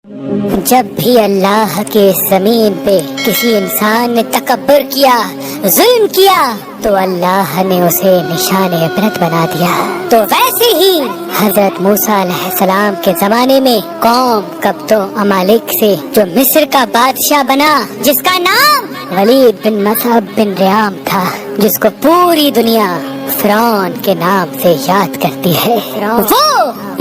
جب بھی اللہ کے زمین پہ کسی انسان نے تکبر کیا، ظلم کیا، تو اللہ نے اسے نشان عبرت بنا دیا۔ تو ویسے ہی حضرت موسیٰ علیہ السلام کے زمانے میں قوم قبط و امالک سے جو مصر کا بادشاہ بنا، جس کا نام ولید بن مصعب بن ریام تھا، جس کو پوری دنیا فرعون کے نام سے یاد کرتی ہے، وہ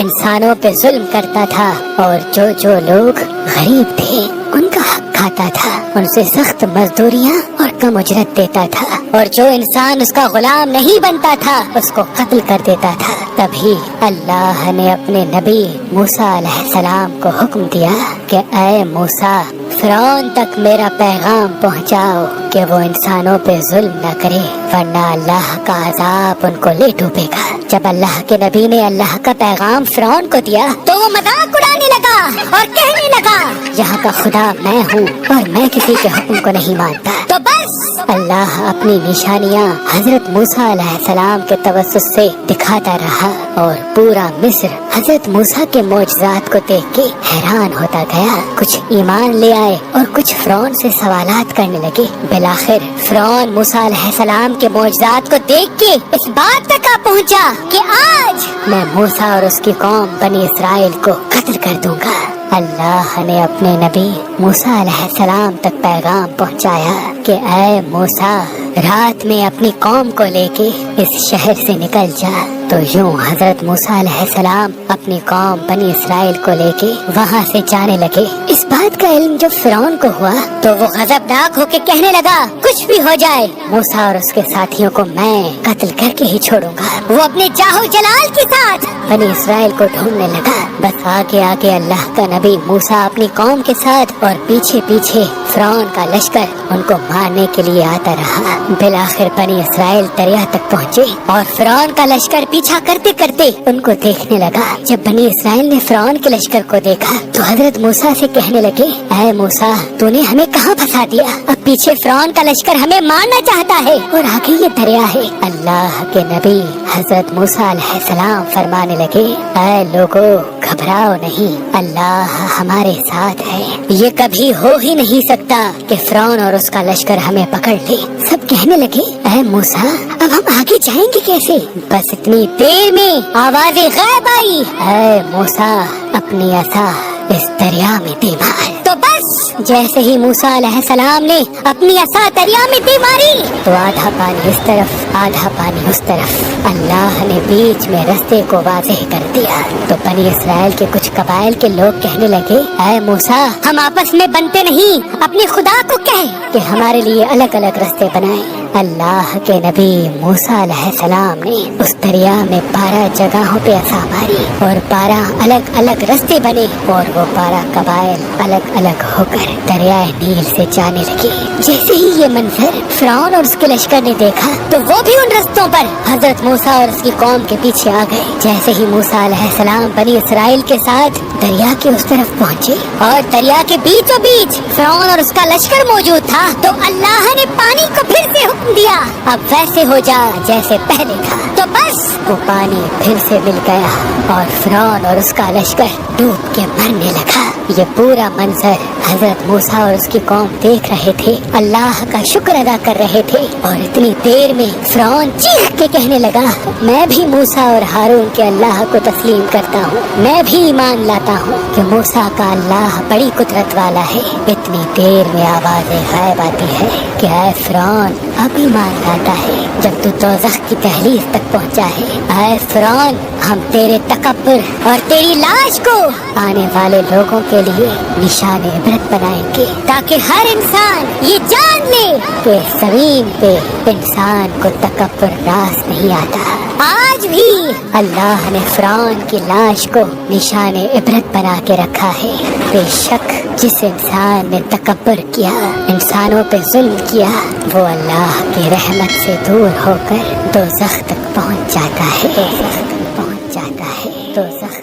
انسانوں پہ ظلم کرتا تھا اور جو لوگ غریب تھے ان کا حق کھاتا تھا، ان سے سخت مزدوریاں اور کم اجرت دیتا تھا، اور جو انسان اس کا غلام نہیں بنتا تھا اس کو قتل کر دیتا تھا۔ تبھی اللہ نے اپنے نبی موسیٰ علیہ السلام کو حکم دیا کہ اے موسیٰ، فرعون تک میرا پیغام پہنچاؤ کہ وہ انسانوں پہ ظلم نہ کرے، ورنہ اللہ کا عذاب ان کو لے ڈوبے گا۔ جب اللہ کے نبی نے اللہ کا پیغام فرعون کو دیا تو وہ مذاق اڑانے لگا اور کہنے لگا یہاں کا خدا میں ہوں اور میں کسی کے حکم کو نہیں مانتا۔ تو بس اللہ اپنی نشانیاں حضرت موسیٰ علیہ السلام کے توسط سے دکھاتا رہا، اور پورا مصر حضرت موسیٰ کے معجزات کو دیکھ کے حیران ہوتا گیا۔ کچھ ایمان لے آئے اور کچھ فرعون سے سوالات کرنے لگے۔ بالآخر فرعون موسیٰ علیہ السلام کے معجزات کو دیکھ کے اس بات تک آ پہنچا کہ آج میں موسیٰ اور اس کی قوم بنی اسرائیل کو قتل کر دوں گا۔ اللہ نے اپنے نبی موسیٰ علیہ السلام تک پیغام پہنچایا کہ اے موسیٰ، رات میں اپنی قوم کو لے کے اس شہر سے نکل جا۔ تو یوں حضرت موسیٰ علیہ السلام اپنی قوم بنی اسرائیل کو لے کے وہاں سے جانے لگے۔ اس بات کا علم جب فرعون کو ہوا تو وہ غضبناک ہو کے کہنے لگا کچھ بھی ہو جائے موسیٰ اور اس کے ساتھیوں کو میں قتل کر کے ہی چھوڑوں گا۔ وہ اپنے جاہو جلال کے ساتھ بنی اسرائیل کو ڈھونڈنے لگا۔ بس آگے آگے اللہ کا نبی موسیٰ اپنی قوم کے ساتھ اور پیچھے پیچھے فرعون کا لشکر ان کو مارنے کے لیے آتا رہا۔ بالآخر بنی اسرائیل دریا تک پہنچے اور فرعون کا لشکر پیچھا کرتے کرتے ان کو دیکھنے لگا۔ جب بنی اسرائیل نے فرعون کے لشکر کو دیکھا تو حضرت موسیٰ سے کہنے لگے اے موسیٰ، تو نے ہمیں کہاں پھنسا دیا؟ اب پیچھے فرعون کا لشکر ہمیں مارنا چاہتا ہے اور آگے یہ دریا ہے۔ اللہ کے نبی حضرت موسیٰ علیہ السلام فرمانے لگے اے لوگو، گھبراؤ نہیں، اللہ ہمارے ساتھ ہے، یہ کبھی ہو ہی نہیں سکتا کہ فرعون اور اس کا لشکر ہمیں پکڑ لے۔ سب کہنے لگے اے موسیٰ، اب ہم آگے جائیں گے کیسے؟ بس اتنی دیر میں آواز غیب آئی اے موسیٰ، اپنی عصا اس دریا میں دے مار۔ تو بس جیسے ہی موسیٰ علیہ السلام نے اپنی عصا دریا میں دے ماری تو آدھا پانی اس طرف آدھا پانی اس طرف، اللہ نے بیچ میں رستے کو واضح کر دیا۔ تو بنی اسرائیل کے کچھ قبائل کے لوگ کہنے لگے اے موسیٰ، ہم آپس میں بنتے نہیں، اپنے خدا کو کہہ کہ ہمارے لیے الگ الگ رستے بنائیں۔ اللہ کے نبی موسیٰ علیہ السلام نے اس دریا میں 12 جگہوں پہ عصا ماری اور 12 الگ الگ رستے بنے، اور وہ 12 قبائل الگ الگ ہو کر دریائے نیل سے جانے لگے۔ جیسے ہی یہ منظر فرعون اور اس کے لشکر نے دیکھا تو وہ بھی ان رستوں پر حضرت موسیٰ اور اس کی قوم کے پیچھے آ گئے۔ جیسے ہی موسیٰ علیہ السلام بنی اسرائیل کے ساتھ دریا کے اس طرف پہنچے اور دریا کے بیچوں بیچ فرعون اور اس کا لشکر موجود تھا، تو اللہ نے پانی کو پھر سے حکم دیا اب ویسے ہو جا جیسے پہلے تھا۔ تو بس وہ پانی پھر سے مل گیا اور فرعون اور اس کا لشکر ڈوب کے مرنے لگا۔ یہ پورا منظر حضرت موسیٰ اور اس کی قوم دیکھ رہے تھے، اللہ کا شکر ادا کر رہے تھے، اور اتنی دیر میں فرعون چیخ کے کہنے لگا میں بھی موسیٰ اور ہارون کے اللہ کو تسلیم کرتا ہوں، میں بھی ایمان لاتا ہوں کہ موسیٰ کا اللہ بڑی قدرت والا ہے۔ اتنی دیر میں آواز غائب آتی ہے کہ اے فرعون، اب ایمان لاتا ہے جب تو دوزخ کی دہلیز تک پہنچا ہے۔ اے فرعون، ہم تیرے تکبر اور تیری لاش کو آنے والے لوگوں کے لیے نشان عبرت بنائیں گے، تاکہ ہر انسان یہ جان لے کہ زمین پہ انسان کو تکبر راس نہیں آتا۔ آج بھی اللہ نے فرعون کی لاش کو نشان عبرت بنا کے رکھا ہے۔ بے شک جس انسان نے تکبر کیا، انسانوں پہ ظلم کیا، وہ اللہ کی رحمت سے دور ہو کر دوزخ تک پہنچ جاتا ہے، دوزخ